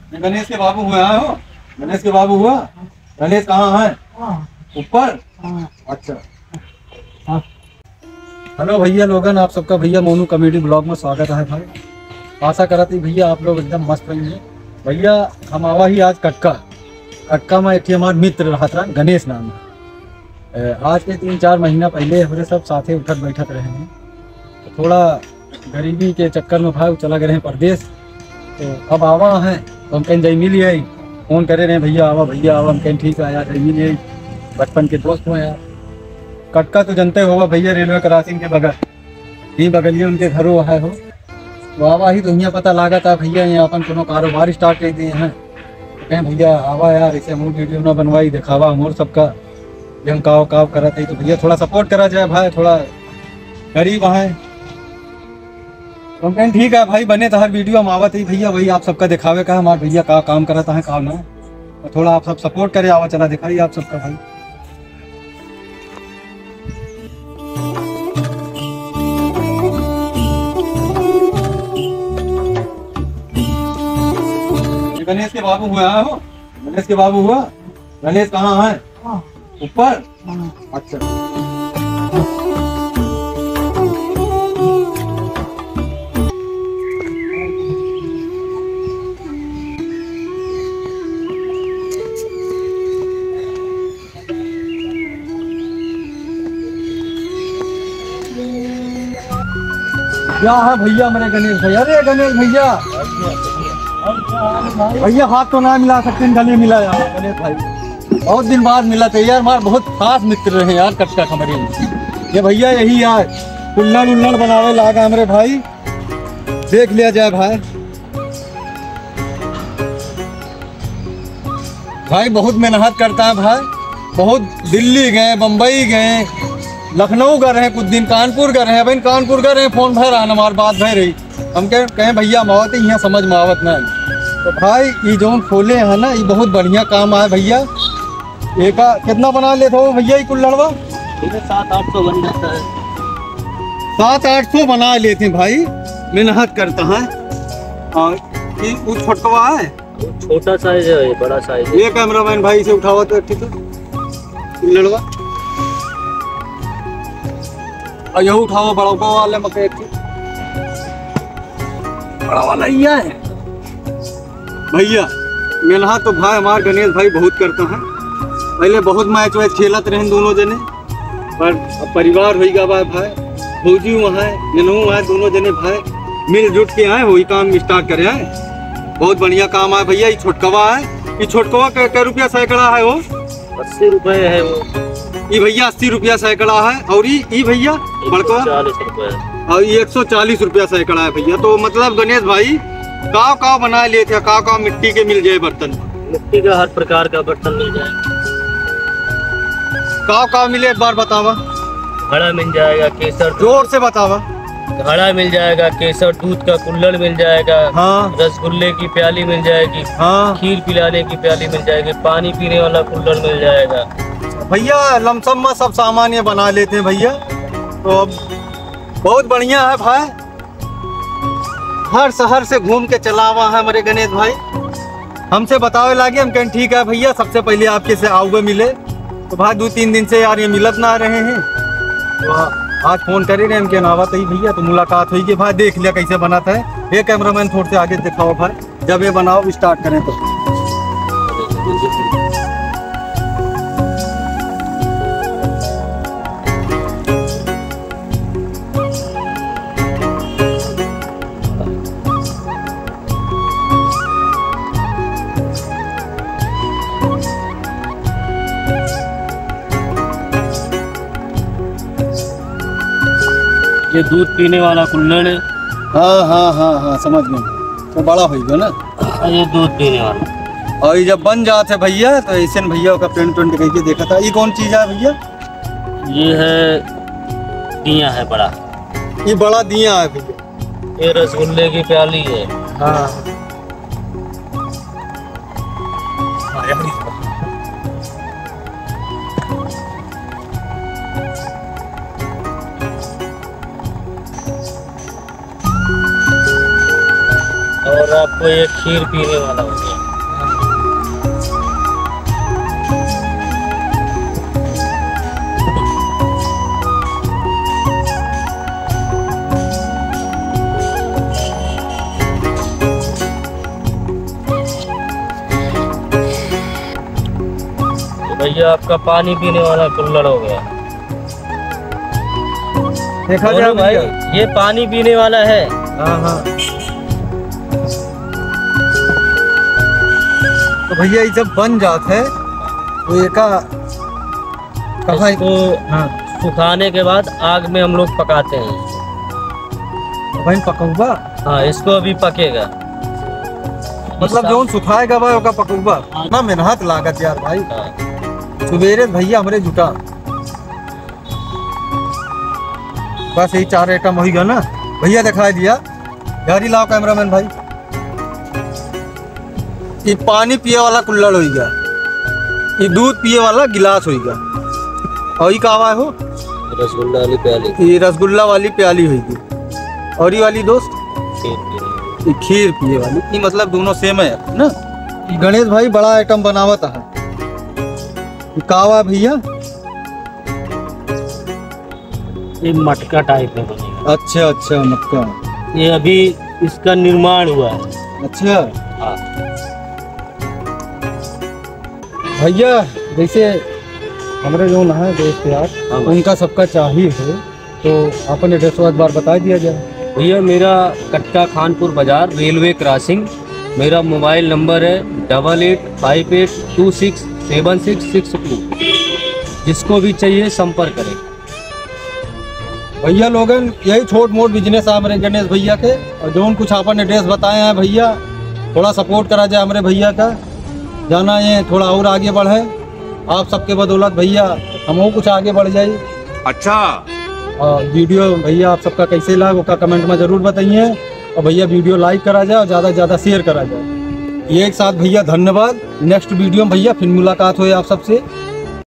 ये गणेश के बाबू हुए आए हो? गणेश के बाबू हुआ? गणेश कहाँ है? ऊपर? अच्छा। हेलो भैया लोगन, आप सबका भैया मोनू कॉमेडी ब्लॉग में स्वागत है भाई। आशा करा थी भैया आप लोग एकदम मस्त रहेंगे। भैया हम आवा ही आज कटका में एक हमारे मित्र रहा था, गणेश नाम है। आज के 3-4 महीना पहले हमारे सब साथे उठक बैठक रहे हैं। तो थोड़ा गरीबी के चक्कर में भाई चला गए हैं परदेश। तो अब आवा हैं तो हम कहीं जाई मिल आई, फोन करे रहे भैया आवा हम कहीं ठीक है यार जाई मिल आई, बचपन के दोस्त हो यार। कटका तो जनते होगा भैया, रेलवे क्रॉसिंग के बगल ही बगलिए उनके घरों है हो। तो आवा ही तो यहाँ पता लगा था भैया यहाँ अपन कोनो कारोबार स्टार्ट कर दिए हैं। तो कहें भैया आवा यार ऐसे हम वीडियो ना बनवाई दिखावा हम और सबका ये हम काव करा थे। तो भैया थोड़ा सपोर्ट करा जाए भाई, थोड़ा गरीब है। तो कहें ठीक है भाई, बने तो हर वीडियो हम आवत ही भैया वही आप सबका दिखावे का हमारे भैया का काम कराता है काम ना। तो थोड़ा आप सब सपोर्ट करे, आवा चला दिखाइए आप सबका भाई। गणेश के बाबू हुआ है हो? गणेश के बाबू हुआ? गणेश कहाँ है? ऊपर? अच्छा। क्या है भैया मेरे गणेश भैया? अरे गणेश भैया भैया हाथ तो ना मिला सकते, गले मिला यार गणेश भाई। बहुत दिन बाद मिला था यार, हमारे बहुत खास मित्र रहे यार कटका खमरी। ये भैया यही यार कुल्हड़ बनावे लागा हमारे भाई, देख लिया जाए भाई बहुत मेहनत करता है भाई। बहुत दिल्ली गए, बम्बई गए, लखनऊ गए रहे, कुछ दिन कानपुर गए रहे। भाई कानपुर गए रहे, फोन भर रहा हमारी बात भर रही। हम कहें भैया मावत यहाँ समझ में आवत ना। तो भाई ये जो खोले हैं ना ये बहुत बढ़िया काम आया भैया। एक कितना बना लेते हो भैया ये कुल्हड़वा? 700-800 बन जाता है। 700-800 बना लेते हैं भाई, मेहनत करता है। और ये छोटवा है, छोटा साइज है, बड़ा साइज है। ये कैमरामैन भाई से उठावा तो ठीक है कुल्हड़वा, और यही उठाओ बड़ा वाले मकई बड़ा वाला ही है भैया। मेहनत तो भाई हमारे गणेश भाई बहुत करता है। पहले बहुत मैच वैच खेलत रहे दोनों जने, पर अब परिवार हो गया भाई। फौजी वहाँ है, ननू है, दोनों जने भाई मिलजुल के आए वही काम स्टार्ट करे हैं। बहुत बढ़िया काम है भैया। ये छोटकवा है, ये छोटकवा क्या रुपया सैकड़ा है? वो 80 रुपए है वो। ये भैया 80 रुपया सैकड़ा है। और ये भैया बड़कवा 140 रुपए, और ये 140 रुपया सैकड़ा है भैया। तो मतलब गणेश भाई काव बना लिए थे, काव मिट्टी के मिल जाए बर्तन? मिट्टी का हर प्रकार का बर्तन मिल जाएगा। काव मिले एक बार बतावा। घड़ा मिल जाएगा, केसर जोर से बतावा। घड़ा मिल जाएगा, केसर दूध का कुल्हड़ मिल जाएगा। हाँ। रसगुल्ले की प्याली मिल जाएगी। हाँ। खीर पिलाने की प्याली मिल जाएगी। पानी पीने वाला कुल्हड़ मिल जाएगा भैया। लमसम में सब सामान ये बना लेते हैं भैया। तो अब बहुत बढ़िया है भाई, हर शहर से घूम के चला हुआ है हमारे गणेश भाई। हमसे बतावे लागे, हम कहें ठीक है भैया सबसे पहले आपके से आओगे मिले। तो भाई 2-3 दिन से यार ये मिलत ना रहे हैं, तो आज फोन करे रहे हम के नावत ही भैया। तो मुलाकात हुई कि भाई देख लिया कैसे बनाता है। ये कैमरामैन थोड़े से आगे दिखाओ भाई, जब ये बनाओ स्टार्ट करें तो। ये दूध पीने वाला कुल्हड़ है। हाँ समझ में, तो बड़ा हो गया ना। ये दूध पीने वाला। और ये जब बन जाते भैया तो ऐसे भैया का प्रिंट कह के देखा था। ये कौन चीज है भैया? ये है दिया है बड़ा। ये बड़ा दिया है भैया। ये रसगुल्ले की प्याली है। हाँ और आपको ये खीर पीने वाला हो गया। भैया आपका पानी पीने वाला कुल्हड़ हो गया। देखा बोलो जाए भाई, भैया। ये पानी पीने वाला है। हाँ हाँ। तो भैया ये जब बन जाता है तो ये का कहाँ इसको हाँ सुखाने के बाद आग में हम लोग पकाते हैं। बहन पकौबा हाँ, इसको अभी पकेगा। मतलब जो सुखाएगा भाई ओका पकौबा ना मेहनत लागत यार भाई। हाँ, सुबेरे भैया हमरे जुटा बस यही 4 आइटम हो गया ना भैया। दिखा दिया यार ही लाओ कैमरामैन भाई। ये पानी पिए वाला कुल्हड़ हो गया, ये दूध पिए वाला गिलास हो गया, और ये कावा हो रसगुल्ला वाली प्याली, ये रसगुल्ला वाली प्याली होगी, और ये वाली दोस्त खीर पीने। ये खीर पिए वाली। ये मतलब दोनों सेम है ना। ये गणेश भाई बड़ा आइटम बनावत है। ये कावा भैया ये मटका टाइप में बनेगा। अच्छा अच्छा मक्का। ये अभी इसका निर्माण हुआ है। अच्छा हाँ। भैया जैसे हमारे जो है दोस्त यार हाँ भाई। उनका सबका चाहिए है तो अपन एड्रेस एक बार बता दिया जाए। भैया मेरा कटका खानपुर बाजार रेलवे क्रॉसिंग, मेरा मोबाइल नंबर है 8858267662। जिसको भी चाहिए संपर्क करें। भैया लोगन यही छोट मोट बिजनेस है हमारे गणेश भैया के, और जो कुछ अपन एड्रेस बताए हैं भैया थोड़ा सपोर्ट करा जाए हमारे भैया का, जाना ये थोड़ा और आगे बढ़े। आप सबके बदौलत भैया हम कुछ आगे बढ़ जाए। अच्छा। और वीडियो भैया आप सबका कैसे लगा उसका कमेंट में ज़रूर बताइए, और भैया वीडियो लाइक करा जाए और ज़्यादा से ज़्यादा शेयर करा जाए। ये एक साथ भैया धन्यवाद। नेक्स्ट वीडियो में भैया फिर मुलाकात हो आप सबसे।